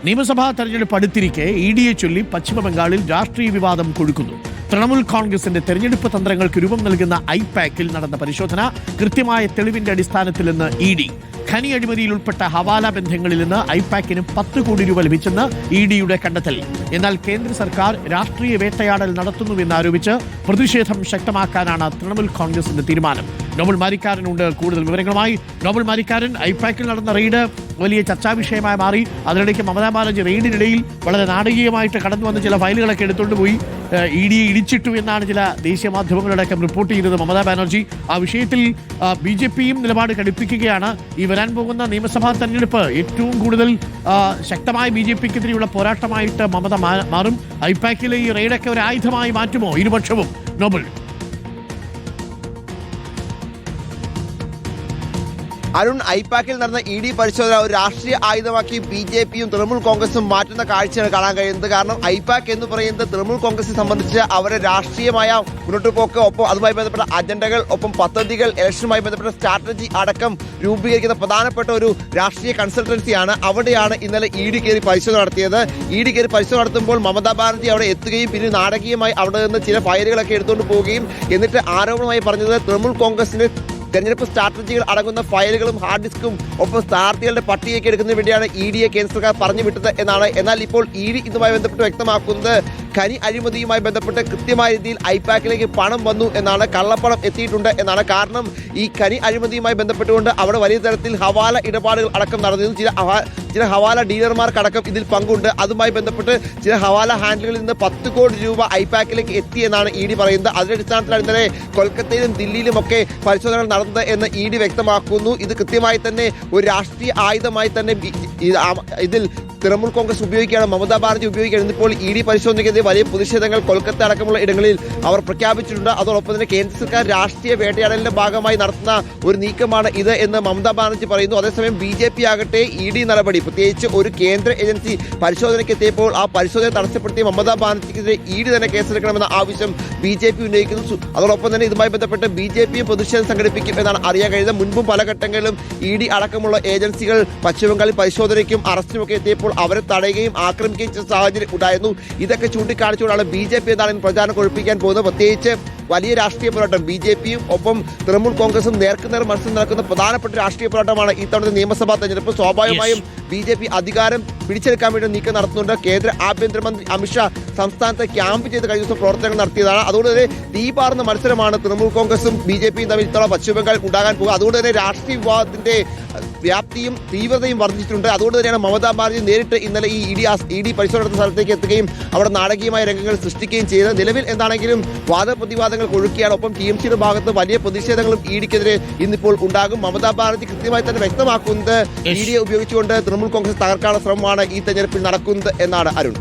നിയമസഭാ തെരഞ്ഞെടുപ്പ് അടുത്തിരിക്കെ ഇഡിയെ ചൊല്ലി പശ്ചിമബംഗാളിൽ രാഷ്ട്രീയ വിവാദം കൊഴുക്കുന്നു. തൃണമൂൽ കോൺഗ്രസിന്റെ തെരഞ്ഞെടുപ്പ് തന്ത്രങ്ങൾക്ക് രൂപം നൽകുന്ന ഐപാക്കിൽ നടന്ന പരിശോധന കൃത്യമായ തെളിവിന്റെ അടിസ്ഥാനത്തിലെന്ന് ഇഡി. ഖനി അഴിമതിയിൽ ഉൾപ്പെട്ട ഹവാല ബന്ധങ്ങളിൽ നിന്ന് ഐപാക്കിന് 10 കോടി രൂപ ലഭിച്ചെന്ന് ഇഡിയുടെ കണ്ടെത്തൽ. എന്നാൽ കേന്ദ്ര സർക്കാർ രാഷ്ട്രീയ വേട്ടയാടൽ നടത്തുന്നുവെന്നാരോപിച്ച് പ്രതിഷേധം ശക്തമാക്കാനാണ് തൃണമൂൽ കോൺഗ്രസിന്റെ തീരുമാനം. നോബൽ മാരിക്കാരനുണ്ട് കൂടുതൽ വിവരങ്ങളുമായി. നോബൽ മാരിക്കാരൻ, ഐപാക്കിൽ നടന്ന റെയ്ഡ് വലിയ ചർച്ചാ വിഷയമായി മാറി. അതിനിടയ്ക്ക് മമതാ ബാനർജി റെയ്ഡിനിടയിൽ വളരെ നാടകീയമായിട്ട് കടന്നു വന്ന് ചില ഫയലുകളൊക്കെ എടുത്തുകൊണ്ട് പോയി ഇഡിയെ ഇടിച്ചിട്ടു എന്നാണ് ചില ദേശീയ മാധ്യമങ്ങളടക്കം റിപ്പോർട്ട് ചെയ്തത് മമതാ ബാനർജി. ആ വിഷയത്തിൽ BJPയും നിലപാട് കടുപ്പിക്കുകയാണ്. ഈ വരാൻ പോകുന്ന നിയമസഭാ തെരഞ്ഞെടുപ്പ് ഏറ്റവും കൂടുതൽ ശക്തമായ BJPക്കെതിരെയുള്ള പോരാട്ടമായിട്ട് മമത മാറും. ഐപാക്കിലെ ഈ റെയ്ഡൊക്കെ ഒരു ആയുധമായി മാറ്റുമോ ഇരുപക്ഷവും? നോബൽ. അരുൺ, ഐപാക്കിൽ നടന്ന ഇഡി പരിശോധന ഒരു രാഷ്ട്രീയ ആയുധമാക്കി BJPയും തൃണമൂൽ കോൺഗ്രസും മാറ്റുന്ന കാഴ്ചയാണ് കാണാൻ കഴിയുന്നത്. കാരണം ഐപാക്ക് എന്ന് പറയുന്നത് തൃണമൂൽ കോൺഗ്രസിനെ സംബന്ധിച്ച് അവരുടെ രാഷ്ട്രീയമായ മുന്നോട്ട് പോക്ക്, ഒപ്പം അതുമായി ബന്ധപ്പെട്ട അജണ്ടകൾ, ഒപ്പം പദ്ധതികൾ, ഇലക്ഷനുമായി ബന്ധപ്പെട്ട സ്ട്രാറ്റജി അടക്കം രൂപീകരിക്കുന്ന പ്രധാനപ്പെട്ട ഒരു രാഷ്ട്രീയ കൺസൾട്ടൻസിയാണ്. അവിടെയാണ് ഇന്നലെ ഇഡി കയറി പരിശോധന നടത്തിയത്. ഇഡി കയറി പരിശോധന നടത്തുമ്പോൾ മമതാ ബാനർജി അവിടെ എത്തുകയും പിന്നെ നാടകീയമായി അവിടെ നിന്ന് ചില ഫയലുകളൊക്കെ എടുത്തുകൊണ്ട് പോവുകയും എന്നിട്ട് ആരോപണമായി പറഞ്ഞത് തൃണമൂൽ കോൺഗ്രസിന്റെ തെരഞ്ഞെടുപ്പ് സ്ട്രാറ്റജികൾ അടങ്ങുന്ന ഫയലുകളും ഹാർഡ് ഡിസ്കും ഒപ്പം സ്ഥാനാർത്ഥികളുടെ പട്ടികയൊക്കെ എടുക്കുന്നതിന് വേണ്ടിയാണ് ഇഡിയെ കേന്ദ്ര സർക്കാർ പറഞ്ഞു വിട്ടത് എന്നാണ്. എന്നാൽ ഇപ്പോൾ ഇഡി ഇതുമായി ബന്ധപ്പെട്ട് വ്യക്തമാക്കുന്നത് ഖനി അഴിമതിയുമായി ബന്ധപ്പെട്ട് കൃത്യമായ രീതിയിൽ ഐപാക്കിലേക്ക് പണം വന്നു എന്നാണ്, കള്ളപ്പണം എത്തിയിട്ടുണ്ട് എന്നാണ്. കാരണം ഈ ഖനി അഴിമതിയുമായി ബന്ധപ്പെട്ടുകൊണ്ട് അവിടെ വലിയ തരത്തിൽ ഹവാല ഇടപാടുകൾ അടക്കം നടന്നിരുന്നു. ചില ഹവാല ഡീലർമാർക്കടക്കം ഇതിൽ പങ്കുണ്ട്. അതുമായി ബന്ധപ്പെട്ട് ചില ഹവാല ഹാൻഡിലുകളിൽ നിന്ന് 10 കോടി രൂപ ഐപാക്കിലേക്ക് എത്തി എന്നാണ് ഇഡി പറയുന്നത്. അതിന്റെ അടിസ്ഥാനത്തിലാണ് ഇന്നലെ കൊൽക്കത്തയിലും ദില്ലിയിലുമൊക്കെ പരിശോധനകൾ നടന്നത് എന്ന് ഇഡി വ്യക്തമാക്കുന്നു. ഇത് കൃത്യമായി തന്നെ ഒരു രാഷ്ട്രീയ ആയുധമായി തന്നെ ഇതിൽ തൃണമൂൽ കോൺഗ്രസ് ഉപയോഗിക്കുകയാണ്, മമതാ ബാനർജി ഉപയോഗിക്കുകയാണ്. ഇന്നിപ്പോൾ ഇഡി പരിശോധനയ്ക്കെതിരെ വലിയ പ്രതിഷേധങ്ങൾ കൊൽക്കത്ത അടക്കമുള്ള ഇടങ്ങളിൽ അവർ പ്രഖ്യാപിച്ചിട്ടുണ്ട്. അതോടൊപ്പം തന്നെ കേന്ദ്ര സർക്കാർ രാഷ്ട്രീയ വേട്ടയാടലിന്റെ ഭാഗമായി നടത്തുന്ന ഒരു നീക്കമാണ് ഇത് എന്ന് മമതാ ബാനർജി പറയുന്നു. അതേസമയം BJP ആകട്ടെ ഇഡി നടപടി, പ്രത്യേകിച്ച് ഒരു കേന്ദ്ര ഏജൻസി പരിശോധനയ്ക്ക് എത്തിയപ്പോൾ ആ പരിശോധന തടസ്സപ്പെടുത്തിയ മമതാ ബാനർജിക്കെതിരെ ഇഡി തന്നെ കേസെടുക്കണമെന്ന ആവശ്യം BJP ഉന്നയിക്കുന്നു. അതോടൊപ്പം തന്നെ ഇതുമായി ബന്ധപ്പെട്ട് BJPയും പ്രതിഷേധം സംഘടിപ്പിക്കും എന്നാണ് അറിയാൻ കഴിയുന്നത്. മുൻപും പല ഘട്ടങ്ങളിലും ഇഡി അടക്കമുള്ള ഏജൻസികൾ പശ്ചിമബംഗാളിൽ പരിശോധനയ്ക്കും അറസ്റ്റിനുമൊക്കെ എത്തിയപ്പോൾ അവരെ തടയുകയും ആക്രമിക്കുകയും ചെയ്ത സാഹചര്യം ഉണ്ടായിരുന്നു. ഇതൊക്കെ ചൂണ്ടിക്കാണിച്ചുകൊണ്ടാണ് BJP എന്താണ് പ്രചാരണം കൊഴുപ്പിക്കാൻ പോകുന്നത്. പ്രത്യേകിച്ച് വലിയ രാഷ്ട്രീയ പോരാട്ടം BJPയും ഒപ്പം തൃണമൂൽ കോൺഗ്രസും നേർക്കുനേർ മത്സരം നടക്കുന്ന പ്രധാനപ്പെട്ട രാഷ്ട്രീയ പോരാട്ടമാണ് ഇത്തവണത്തെ നിയമസഭാ തെരഞ്ഞെടുപ്പ്. സ്വാഭാവികമായും BJP അധികാരം പിടിച്ചെടുക്കാൻ വേണ്ടി നീക്കം നടത്തുന്നുണ്ട്. കേന്ദ്ര ആഭ്യന്തരമന്ത്രി അമിത്ഷാ സംസ്ഥാനത്ത് ക്യാമ്പ് ചെയ്ത് കഴിഞ്ഞ ദിവസം പ്രവർത്തനങ്ങൾ നടത്തിയതാണ്. അതുകൊണ്ട് തന്നെ തീപാർന്ന മത്സരമാണ് തൃണമൂൽ കോൺഗ്രസും BJPയും തമ്മിൽ ഇത്തവണ പശ്ചിമബംഗാളിൽ ഉണ്ടാകാൻ പോകുക. അതുകൊണ്ട് തന്നെ രാഷ്ട്രീയ വിവാദത്തിന്റെ വ്യാപ്തിയും തീവ്രതയും വർദ്ധിച്ചിട്ടുണ്ട്. അതുകൊണ്ട് തന്നെയാണ് മമതാ ബാനർജി നേരിട്ട് ഇന്നലെ ഈ ഇഡി പരിശോധന നടത്തുന്ന സ്ഥലത്തേക്ക് എത്തുകയും അവിടെ നാടകീയമായ രംഗങ്ങൾ സൃഷ്ടിക്കുകയും ചെയ്തത്. നിലവിൽ എന്താണെങ്കിലും വാദപ്രതിവാദങ്ങൾ കൊഴുക്കിയാണ്. ഒപ്പം TMCയുടെ ഭാഗത്ത് വലിയ പ്രതിഷേധങ്ങളും ഇഡിക്കെതിരെ ഇന്നിപ്പോൾ ഉണ്ടാകും. മമതാ ബാനർജി കൃത്യമായി തന്നെ വ്യക്തമാക്കുന്നത് ഇഡിയെ ഉപയോഗിച്ചുകൊണ്ട് തൃണമൂൽ കോൺഗ്രസ് തകർക്കാനുള്ള ശ്രമമാണ് ഈ തെരഞ്ഞെടുപ്പിൽ നടക്കുന്നത് എന്നാണ്. അരുൺ.